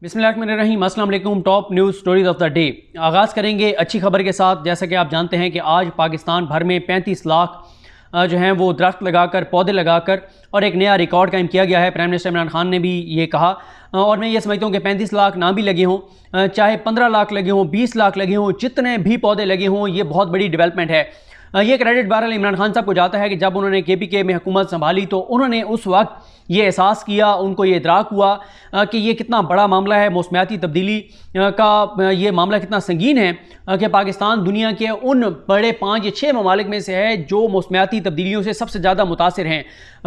बिस्मिल्लाहिर्रहमानिर्रहीम, अस्सलाम वालेकुम। Top news stories of the day. आगाज़ करेंगे अच्छी खबर के साथ। जैसा कि आप जानते हैं कि आज पाकिस्तान भर में 35 लाख जो हैं वो दरख्त लगाकर, पौधे लगाकर और एक नया रिकॉर्ड कायम किया गया है। प्राइम मिनिस्टर इमरान खान ने भी ये कहा और मैं ये समझता हूँ कि 35 लाख ना भी लगे हों, चाहे 15 लाख लगे हों, 20 लाख लगे हों, जितने भी पौधे लगे हों, ये बहुत बड़ी डेवलपमेंट है। ये क्रेडिट बहरहाल इमरान खान साहब को जाता है कि जब उन्होंने KPK में हुकूमत संभाली तो उन्होंने उस वक्त ये एहसास किया, उनको ये इदराक हुआ कि ये कितना बड़ा मामला है, मौसमियाती तब्दीली का ये मामला कितना संगीन है कि पाकिस्तान दुनिया के उन बड़े 5 या 6 ममालिक में से है जो मौसमियाती तब्दीलियों से सबसे ज़्यादा मुतासिर हैं।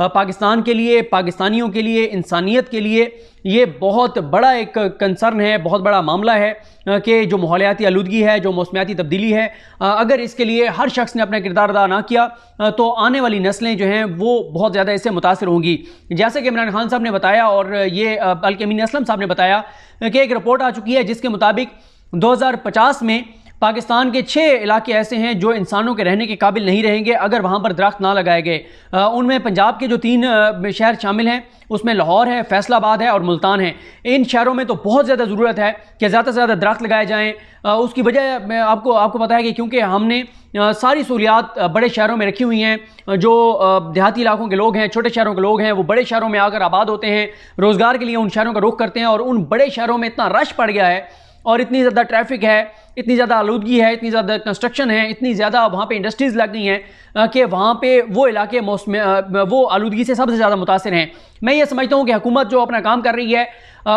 पाकिस्तान के लिए, पाकिस्तानियों के लिए, इंसानियत के लिए ये बहुत बड़ा एक कंसर्न है, बहुत बड़ा मामला है कि जो माहौलियाती आलूदगी है, जो मौसमियाती तब्दीली है, अगर इसके लिए हर शख्स ने अपना किरदार अदा ना किया तो आने वाली नस्लें जो हैं वो बहुत ज़्यादा इससे मुतासिर होंगी। जैसे कि इमरान खान साहब ने बताया और ये बल्कि अमीन असलम साहब ने बताया कि एक रिपोर्ट आ चुकी है जिसके मुताबिक 2050 में पाकिस्तान के 6 इलाके ऐसे हैं जो इंसानों के रहने के काबिल नहीं रहेंगे अगर वहाँ पर दरख्त ना लगाए गए। उनमें पंजाब के जो 3 शहर शामिल हैं उसमें लाहौर है, फैसलाबाद है और मुल्तान है। इन शहरों में तो बहुत ज़्यादा ज़रूरत है कि ज़्यादा से ज़्यादा दरख्त लगाए जाएँ। उसकी वजह आपको पता है कि क्योंकि हमने सारी सहूलियात बड़े शहरों में रखी हुई हैं। जो देहाती इलाकों के लोग हैं, छोटे शहरों के लोग हैं, वो बड़े शहरों में आकर आबाद होते हैं, रोज़गार के लिए उन शहरों का रुख करते हैं और उन बड़े शहरों में इतना रश पड़ गया है और इतनी ज़्यादा ट्रैफिक है, इतनी ज़्यादा आलूदगी है, इतनी ज़्यादा कंस्ट्रक्शन है, इतनी ज़्यादा वहाँ पे इंडस्ट्रीज़ लग गई हैं कि वहाँ पे वो इलाके वो आलूदगी से सबसे ज़्यादा मुतासिर हैं। मैं ये समझता हूँ कि हुकूमत जो अपना काम कर रही है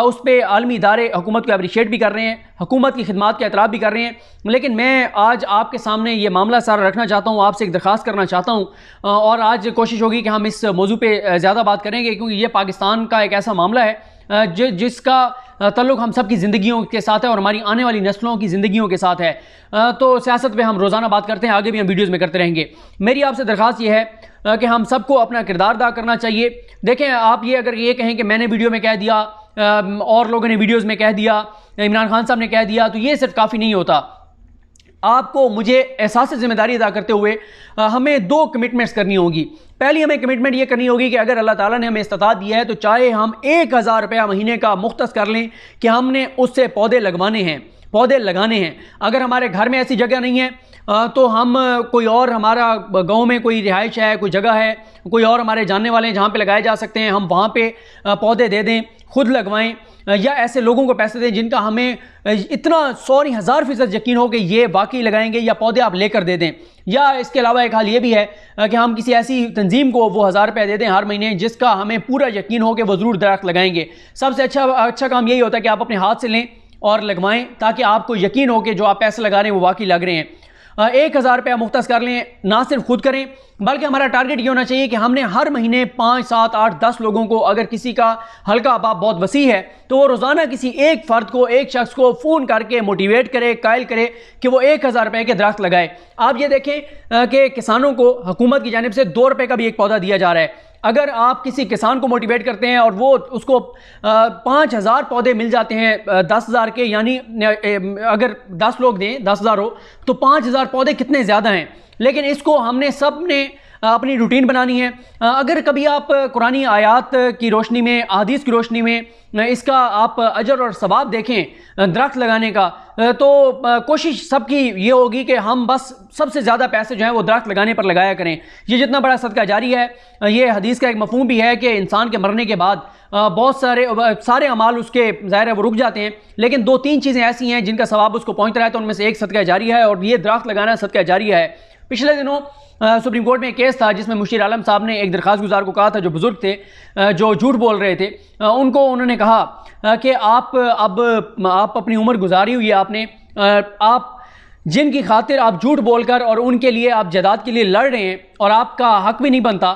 उस पर आलमी इदारे हुकूमत को अप्रिशिएट भी कर रहे हैं, हुकूमत की खिदमात का एतराफ़ भी कर रहे हैं। लेकिन मैं आज आपके सामने ये मामला सारा रखना चाहता हूँ, आपसे एक दरख्वास्त करना चाहता हूँ और आज कोशिश होगी कि हम इस मौजू पे ज़्यादा बात करेंगे क्योंकि ये पाकिस्तान का एक ऐसा मामला है जिसका ताल्लुक़ हम सब की ज़िंदगियों के साथ है और हमारी आने वाली नस्लों की ज़िंदगियों के साथ है। तो सियासत पे हम रोज़ाना बात करते हैं, आगे भी हम वीडियोज़ में करते रहेंगे। मेरी आपसे दरख्वास्त ये है कि हम सबको अपना किरदार अदा करना चाहिए। देखें, आप ये अगर ये कहें कि मैंने वीडियो में कह दिया और लोगों ने वीडियोज़ में कह दिया, इमरान खान साहब ने कह दिया, तो ये सिर्फ काफ़ी नहीं होता। आपको मुझे एहसास ज़िम्मेदारी अदा करते हुए हमें 2 कमिटमेंट्स करनी होगी। पहली हमें कमिटमेंट ये करनी होगी कि अगर अल्लाह ताला ने हमें इस्तात दिया है तो चाहे हम 1000 रुपया महीने का मुख्तस कर लें कि हमने उससे पौधे लगवाने हैं, पौधे लगाने हैं। अगर हमारे घर में ऐसी जगह नहीं है तो हम कोई और, हमारा गांव में कोई रिहाइश है, कोई जगह है, कोई और हमारे जानने वाले हैं जहाँ पे लगाए जा सकते हैं, हम वहाँ पे पौधे दे दें, खुद लगवाएं या ऐसे लोगों को पैसे दें जिनका हमें इतना 100-1000% यकीन हो कि ये वाकई लगाएंगे या पौधे आप लेकर दे दें। या इसके अलावा एक हाल ये भी है कि हम किसी ऐसी तंजीम को वो 1000 रुपये दे दें हर महीने जिसका हमें पूरा यकीन हो कि वो ज़रूर दरख्त लगाएंगे। सबसे अच्छा काम यही होता है कि आप अपने हाथ से लें और लगवाएं ताकि आपको यकीन हो कि जो आप पैसे लगा रहे हैं वो वाकई लग रहे हैं। 1000 रुपया मुख्तस कर लें, ना सिर्फ खुद करें बल्कि हमारा टारगेट ये होना चाहिए कि हमने हर महीने 5, 7, 8, 10 लोगों को, अगर किसी का हल्का अबाब बहुत वसी है तो वो रोज़ाना किसी एक फ़र्द को, एक शख्स को फ़ोन करके मोटिवेट करे, कायल करे कि वो 1000 रुपये के दरख्त लगाए। आप ये देखें कि किसानों को हुकूमत की जानिब से 2 रुपये का भी एक पौधा दिया जा रहा है। अगर आप किसी किसान को मोटिवेट करते हैं और वो उसको 5000 पौधे मिल जाते हैं 10,000 के, यानी अगर 10 लोग दें, 10,000 हो तो 5000 पौधे कितने ज़्यादा हैं। लेकिन इसको हमने सब ने अपनी रूटीन बनानी है। अगर कभी आप कुरानी आयात की रोशनी में, अहादीस की रोशनी में इसका आप अजर और सवाब देखें दरख्त लगाने का, तो कोशिश सबकी ये होगी कि हम बस सबसे ज़्यादा पैसे जो हैं वो दरख्त लगाने पर लगाया करें। ये जितना बड़ा सदका जारी है, ये हदीस का एक मफहूम भी है कि इंसान के मरने के बाद बहुत सारे अमाल उसके ज़ाहिर है वो रुक जाते हैं, लेकिन 2-3 चीज़ें ऐसी हैं जिनका सवाब उसको पहुँचता है, तो उनमें से एक सदका जारी है और ये दरख्त लगाना सदका जारी है। पिछले दिनों सुप्रीम कोर्ट में एक केस था जिसमें मुशीर आलम साहब ने एक दरख्वास्त गुजार को कहा था, जो बुज़ुर्ग थे, जो झूठ बोल रहे थे, उनको उन्होंने कहा कि आप अपनी उम्र गुजारी हुई है, आप जिनकी खातिर आप झूठ बोलकर और उनके लिए आप जायदाद के लिए लड़ रहे हैं और आपका हक भी नहीं बनता,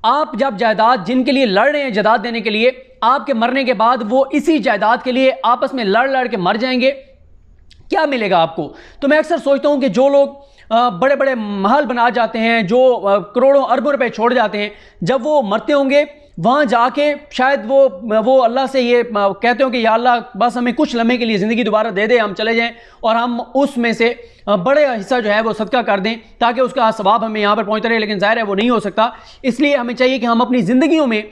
आप जब जायदाद जिनके लिए लड़ रहे हैं जायदाद देने के लिए, आपके मरने के बाद वो इसी जायदाद के लिए आपस में लड़ के मर जाएंगे, क्या मिलेगा आपको? तो मैं अक्सर सोचता हूँ कि जो लोग बड़े बड़े महल बना जाते हैं, जो करोड़ों अरबों रुपए छोड़ जाते हैं, जब वो मरते होंगे वहाँ जाके शायद वो अल्लाह से ये कहते हो कि या अल्लाह बस हमें कुछ लम्हे के लिए ज़िंदगी दोबारा दे दे, हम चले जाएं और हम उसमें से बड़े हिस्सा जो है वो सदका कर दें ताकि उसका सवाब हमें यहाँ पर पहुँचता रहे। लेकिन ज़ाहिर है वो नहीं हो सकता, इसलिए हमें चाहिए कि हम अपनी ज़िंदगियों में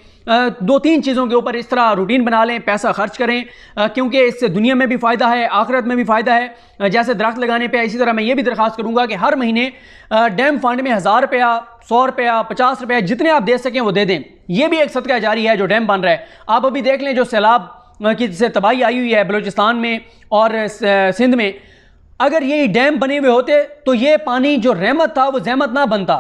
2-3 चीज़ों के ऊपर इस तरह रूटीन बना लें, पैसा खर्च करें, क्योंकि इससे दुनिया में भी फ़ायदा है, आखिरत में भी फ़ायदा है। जैसे दरख्त लगाने पे, इसी तरह मैं ये भी दरख्वास्त करूँगा कि हर महीने डैम फंड में 1000 रुपया, 100 रुपया, 50 रुपया, जितने आप दे सकें वो दे दें। ये भी एक सदका जारी है जो डैम बन रहा है। आप अभी देख लें जो सैलाब की से तबाही आई हुई है बलूचिस्तान में और सिंध में, अगर ये डैम बने हुए होते तो ये पानी जो रहमत था वो जहमत ना बनता।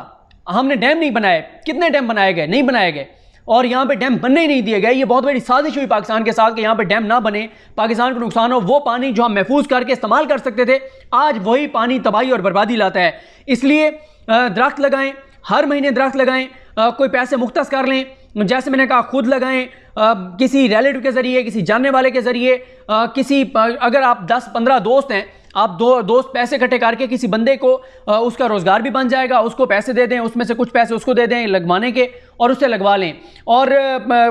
हमने डैम नहीं बनाए, कितने डैम बनाए गए, नहीं बनाए गए, और यहाँ पे डैम बनने ही नहीं दिए गए। ये बहुत बड़ी साजिश हुई पाकिस्तान के साथ कि यहाँ पे डैम ना बने, पाकिस्तान को नुकसान हो। वो पानी जो हम महफूज करके इस्तेमाल कर सकते थे, आज वही पानी तबाही और बर्बादी लाता है। इसलिए दरख्त लगाएं, हर महीने दरख्त लगाएं, कोई पैसे मुख्तस कर लें, जैसे मैंने कहा खुद लगाएं, किसी रिलेटिव के ज़रिए, किसी जानने वाले के ज़रिए, अगर आप 10-15 दोस्त हैं, आप दोस्त पैसे इकट्ठे करके किसी बंदे को उसका रोज़गार भी बन जाएगा, उसको पैसे दे दें, उसमें से कुछ पैसे उसको दे दें लगवाने के और उससे लगवा लें। और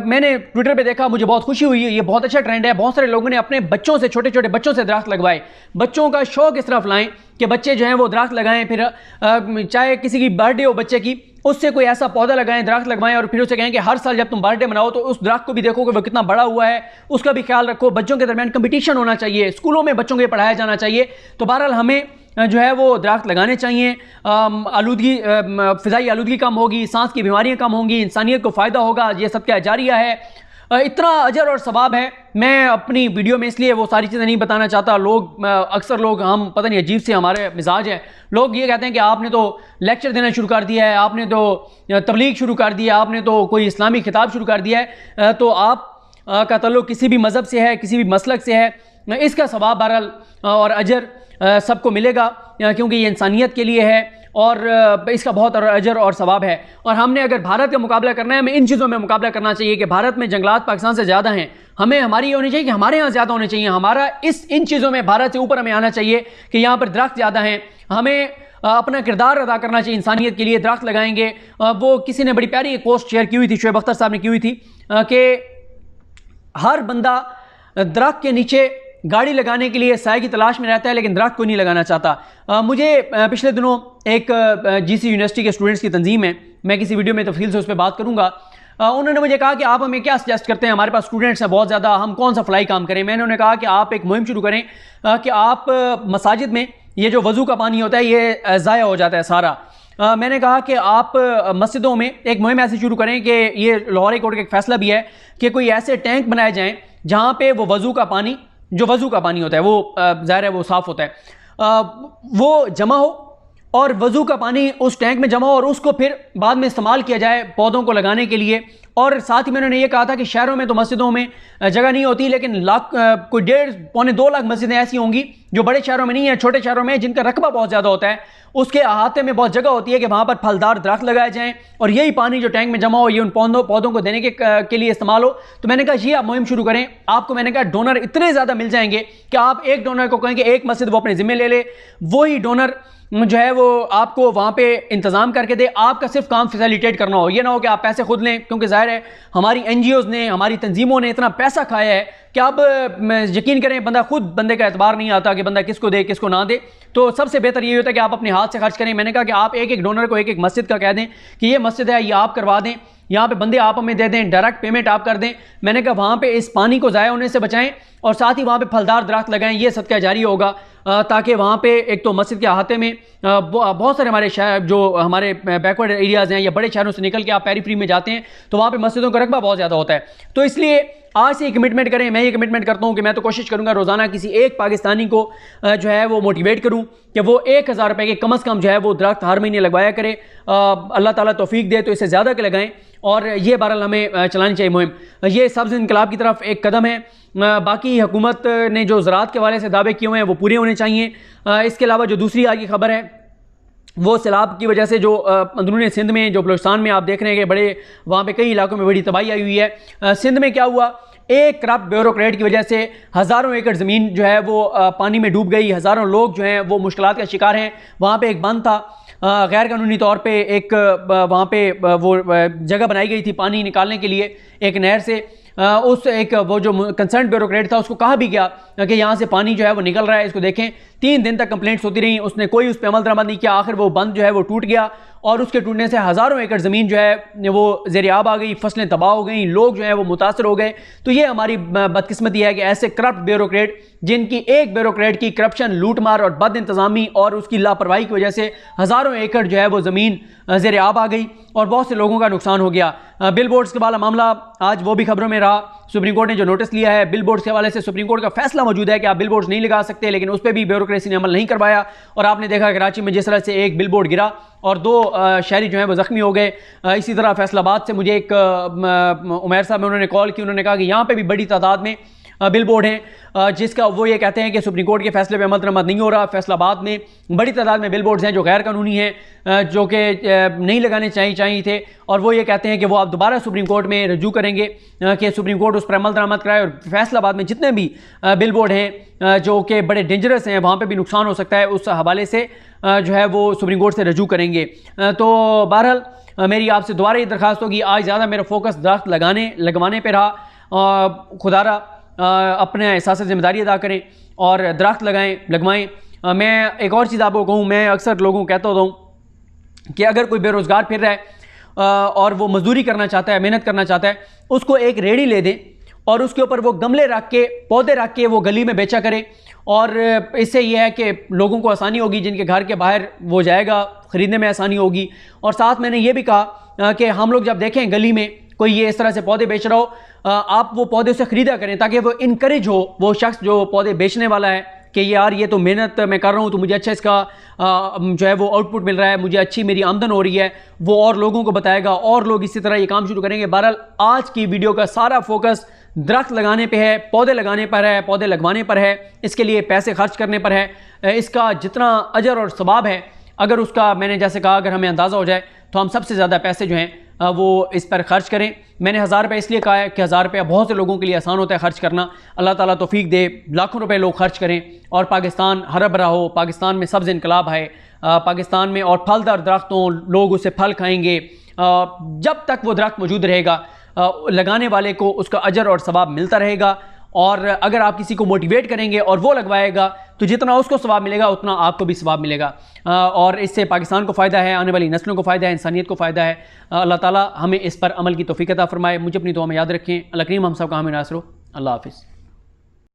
मैंने ट्विटर पे देखा, मुझे बहुत खुशी हुई, ये बहुत अच्छा ट्रेंड है। बहुत सारे लोगों ने अपने बच्चों से, छोटे छोटे बच्चों से दरख्त लगवाए। बच्चों का शौक़ इस तरफ लाएँ कि बच्चे जो हैं वो दरख्त लगाएं, फिर चाहे किसी की बर्थडे हो बच्चे की, उससे कोई ऐसा पौधा लगाएं, दरख्त लगवाएं और फिर उसे कहें कि हर साल जब तुम बर्थडे मनाओ तो उस दरख्त को भी देखो कि वो कितना बड़ा हुआ है, उसका भी ख्याल रखो। बच्चों के दरमियान कंपटीशन होना चाहिए, स्कूलों में बच्चों को ये पढ़ाया जाना चाहिए। तो बहरहाल हमें जो है वो दरख्त लगाने चाहिए। आलूदगी, फ़िज़ाई आलूदगी कम होगी, सांस की बीमारियाँ कम होंगी, इंसानियत को फ़ायदा होगा। ये सदका जारिया है, इतना अजर और सवाब है। मैं अपनी वीडियो में इसलिए वो सारी चीज़ें नहीं बताना चाहता। अक्सर लोग, हम पता नहीं अजीब से हमारे मिजाज है, लोग ये कहते हैं कि आपने तो लेक्चर देना शुरू कर दिया है, आपने तो तबलीग शुरू कर दिया, आपने तो कोई इस्लामी खिताब शुरू कर दिया है, तो आप का ताल्लुक़ किसी भी मज़हब से है, किसी भी मसलक से है, इसका सवाब बहरहाल और अजर सबको मिलेगा, क्योंकि ये इंसानियत के लिए है और इसका बहुत अजर और सवाब है। और हमने अगर भारत का मुकाबला करना है, हमें इन चीज़ों में मुकाबला करना चाहिए कि भारत में जंगलात पाकिस्तान से ज़्यादा हैं, हमें हमारी ये होनी चाहिए कि हमारे यहाँ ज़्यादा होने चाहिए। हमारा इन चीज़ों में भारत से ऊपर हमें आना चाहिए कि यहाँ पर दरख्त ज़्यादा हैं। हमें अपना किरदार अदा करना चाहिए इंसानियत के लिए। दरख्त लगाएंगे, वो किसी ने बड़ी प्यारी एक पोस्ट शेयर की हुई थी, शुएब अख्तर साहब ने की हुई थी, कि हर बंदा दरख्त के नीचे गाड़ी लगाने के लिए साए की तलाश में रहता है, लेकिन दरख्त को नहीं लगाना चाहता। मुझे पिछले दिनों एक जीसी यूनिवर्सिटी के स्टूडेंट्स की तंजीम है, मैं किसी वीडियो में तफसील से उस पर बात करूँगा। उन्होंने मुझे कहा कि आप हमें क्या सजेस्ट करते हैं, हमारे पास स्टूडेंट्स हैं बहुत ज़्यादा, हम कौन सा फलाई काम करें। मैंने उन्हें कहा कि आप एक मुहिम शुरू करें कि आप मसाजिद में ये जो वज़ू का पानी होता है ये ज़ाया हो जाता है सारा। मैंने कहा कि आप मस्जिदों में एक मुहिम ऐसी शुरू करें कि ये लाहौर हाई कोर्ट का एक फ़ैसला भी है कि कोई ऐसे टैंक बनाए जाएँ जहाँ पे वो वज़ू का पानी, जो वज़ू का पानी होता है वो ज़ाहिर है वो साफ़ होता है, वो जमा हो और वज़ू का पानी उस टैंक में जमा हो और उसको फिर बाद में इस्तेमाल किया जाए पौधों को लगाने के लिए। और साथ ही में उन्होंने ये कहा था कि शहरों में तो मस्जिदों में जगह नहीं होती, लेकिन कोई 1.5-2 लाख मस्जिदें ऐसी होंगी जो बड़े शहरों में नहीं है, छोटे शहरों में जिनका रकबा बहुत ज़्यादा होता है, उसके अहाते में बहुत जगह होती है कि वहाँ पर फलदार दरख्त लगाए जाएँ और यही पानी जो टैंक में जमा हो ये उन पौधों को देने के लिए इस्तेमाल हो। तो मैंने कहा ये आप मुहिम शुरू करें। आपको मैंने कहा डोनर इतने ज़्यादा मिल जाएंगे कि आप एक डोनर को कहें कि एक मस्जिद वो अपने ज़िम्मे ले ले, वही डोनर जो है वो आपको वहाँ पे इंतज़ाम करके दे, आपका सिर्फ काम फैसिलिटेट करना हो। ये ना हो कि आप पैसे खुद लें, क्योंकि ज़ाहिर है हमारी NGOs ने, हमारी तंजीमों ने इतना पैसा खाया है कि अब यकीन करें बंदे का एतबार नहीं आता कि बंदा किसको दे किसको ना दे। तो सबसे बेहतर ये होता है कि आप अपने हाथ से खर्च करें। मैंने कहा कि आप एक डोनर को एक मस्जिद का कह दें कि ये मस्जिद है, ये आप करवा दें, यहाँ पे बंदे आप हमें दे दें, डायरेक्ट पेमेंट आप कर दें। मैंने कहा वहाँ पे इस पानी को ज़ाया होने से बचाएं और साथ ही वहाँ पे फलदार दरख्त लगाएं, ये सदका जारी होगा, ताकि वहाँ पे एक तो मस्जिद के अहाते में बहुत सारे हमारे शहर जो हमारे बैकवर्ड एरियाज़ हैं या बड़े शहरों से निकल के आप पेरीफ्री में जाते हैं तो वहाँ पे मस्जिदों का रकबा बहुत ज़्यादा होता है। तो इसलिए आज से कमिटमेंट करें। मैं ये कमिटमेंट करता हूँ कि मैं तो कोशिश करूँगा रोज़ाना किसी एक पाकिस्तानी को जो है वो मोटिवेट करूँ कि वो 1000 रुपये के कम अज़ कम जो है वो दरख्त हर महीने लगवाया करे। अल्लाह ताला तौफीक दे तो इससे ज़्यादा के लगाएं और ये बहरहाल हमें चलानी चाहिए मुहिम। ये सब्ज़ इनकलाब की तरफ एक कदम है। बाकी हुकूमत ने जो ज़राअत के हवाले से दावे किए हुए हैं वो पूरे होने चाहिए। इसके अलावा जो दूसरी आज की खबर है वो सैलाब की वजह से जो अंदरूनी सिंध में, जो बलूचिस्तान में आप देख रहे हैं कि बड़े वहाँ पे कई इलाकों में बड़ी तबाही आई हुई है। सिंध में क्या हुआ, एक करप्ट ब्यूरोक्रेट की वजह से हज़ारों एकड़ ज़मीन जो है वो पानी में डूब गई, हज़ारों लोग जो हैं वो मुश्किलात का शिकार हैं। वहाँ पे एक बंद था, गैर कानूनी तौर पे एक वहाँ पे वो जगह बनाई गई थी पानी निकालने के लिए एक नहर से, उस एक वो जो कंसर्न ब्यूरोक्रेट था उसको कहा भी गया कि यहाँ से पानी जो है वो निकल रहा है, इसको देखें। 3 दिन तक कंप्लेंट्स होती रही, उसने कोई उस पर अमल दरामद नहीं किया। आखिर वो बंद जो है वो टूट गया और उसके टूटने से हज़ारों एकड़ ज़मीन जो है वो ज़ेर-ए-आब आ गई, फसलें तबाह हो गई, लोग जो है वो मुतासर हो गए। तो ये हमारी बदकिस्मती है कि ऐसे करप्ट ब्यूरोक्रेट, जिनकी एक ब्यूरोक्रेट की करप्शन, लूटमार और बद इंतज़ामी और उसकी लापरवाही की वजह से हज़ारों एकड़ जो है वो ज़मीन ज़ेर-ए-आब आ गई और बहुत से लोगों का नुकसान हो गया। बिल बोर्ड्स के वाला मामला आज वो भी खबरों में रहा। सुप्रीम कोर्ट ने जो नोटिस लिया है बिल बोर्ड्स के हवाले से, सुप्रीम कोर्ट का फैसला मौजूद है कि आप बिल बोर्ड्स नहीं लगा सकते, लेकिन उस पर भी ब्यूरोक्रेसी ने अमल नहीं करवाया। और आपने देखा कराची में जिस तरह से एक बिल बोर्ड गिरा और 2 शहरी जो हैं वो ज़ख्मी हो गए। इसी तरह फैसलाबाद से मुझे एक उमैर साहब ने उन्होंने कॉल की, उन्होंने कहा कि यहाँ पर भी बड़ी तादाद में बिल बोर्ड हैं, जिसका वो ये कहते हैं कि सुप्रीम कोर्ट के फैसले पे अमल दरामद नहीं हो रहा। फैसलाबाद में बड़ी तादाद में बिल बोर्ड्स हैं जो गैर कानूनी हैं, जो कि नहीं लगाने चाहिए थे, और वो ये कहते हैं कि वो आप दोबारा सुप्रीम कोर्ट में रजू करेंगे कि सुप्रीम कोर्ट उस पर अमल दरामद कराए। और फैसलाबाद में जितने भी बिल बोर्ड हैं जो कि बड़े डेंजरस हैं, वहाँ पर भी नुकसान हो सकता है, उस हवाले से जो है वो सुप्रीम कोर्ट से रजू करेंगे। तो बहरहाल मेरी आपसे दोबारा ये दरख्वास्त होगी, आज ज़्यादा मेरा फोकस दरख्त लगवाने पर रहा। खुदारा अपने एहसास जिम्मेदारी अदा करें और दरख्त लगवाएं। मैं एक और चीज़ आपको कहूँ, मैं अक्सर लोगों को कहता होता हूँ कि अगर कोई बेरोज़गार फिर रहा है और वो मजदूरी करना चाहता है, मेहनत करना चाहता है, उसको एक रेड़ी ले दें और उसके ऊपर वो गमले रख के, पौधे रख के वो गली में बेचा करें। और इससे ये है कि लोगों को आसानी होगी, जिनके घर के बाहर वो जाएगा ख़रीदने में आसानी होगी। और साथ मैंने ये भी कहा कि हम लोग जब देखें गली में कोई ये इस तरह से पौधे बेच रहा हो, आप वो पौधे से ख़रीदा करें ताकि वो इनकरेज हो, वो शख्स जो पौधे बेचने वाला है कि यार ये तो मेहनत मैं कर रहा हूँ तो मुझे अच्छा इसका जो है वो आउटपुट मिल रहा है, मुझे अच्छी मेरी आमदन हो रही है, वो और लोगों को बताएगा और लोग इसी तरह ये काम शुरू करेंगे। बहरहाल आज की वीडियो का सारा फोकस दरख्त लगाने पे है, पौधे लगाने पर है, पौधे लगवाने पर है, इसके लिए पैसे खर्च करने पर है। इसका जितना अजर और सवाब है, अगर उसका मैंने जैसे कहा अगर हमें अंदाज़ा हो जाए तो हम सबसे ज़्यादा पैसे जो हैं वो इस पर खर्च करें। मैंने 1000 रुपये इसलिए कहा है कि 1000 रुपया बहुत से लोगों के लिए आसान होता है खर्च करना। अल्लाह ताला तौफीक दे, लाखों रुपए लोग खर्च करें और पाकिस्तान हरा भरा हो, पाकिस्तान में सब्ज़ इनकलाब है, पाकिस्तान में और फलदार दरख्तों, लोग उससे फल खाएंगे। जब तक वो दरख्त मौजूद रहेगा लगाने वाले को उसका अजर और सवाब मिलता रहेगा। और अगर आप किसी को मोटिवेट करेंगे और वो लगवाएगा तो जितना उसको सवाब मिलेगा उतना आपको भी सवाब मिलेगा। और इससे पाकिस्तान को फ़ायदा है, आने वाली नस्लों को फ़ायदा है, इंसानियत को फ़ायदा है। अल्लाह ताला हमें इस पर अमल की तौफीक अता फरमाए। मुझे अपनी दुआ में याद रखें। अल्लाह करीम हम सब का हामी नासरो। अल्लाह हाफ़िज़।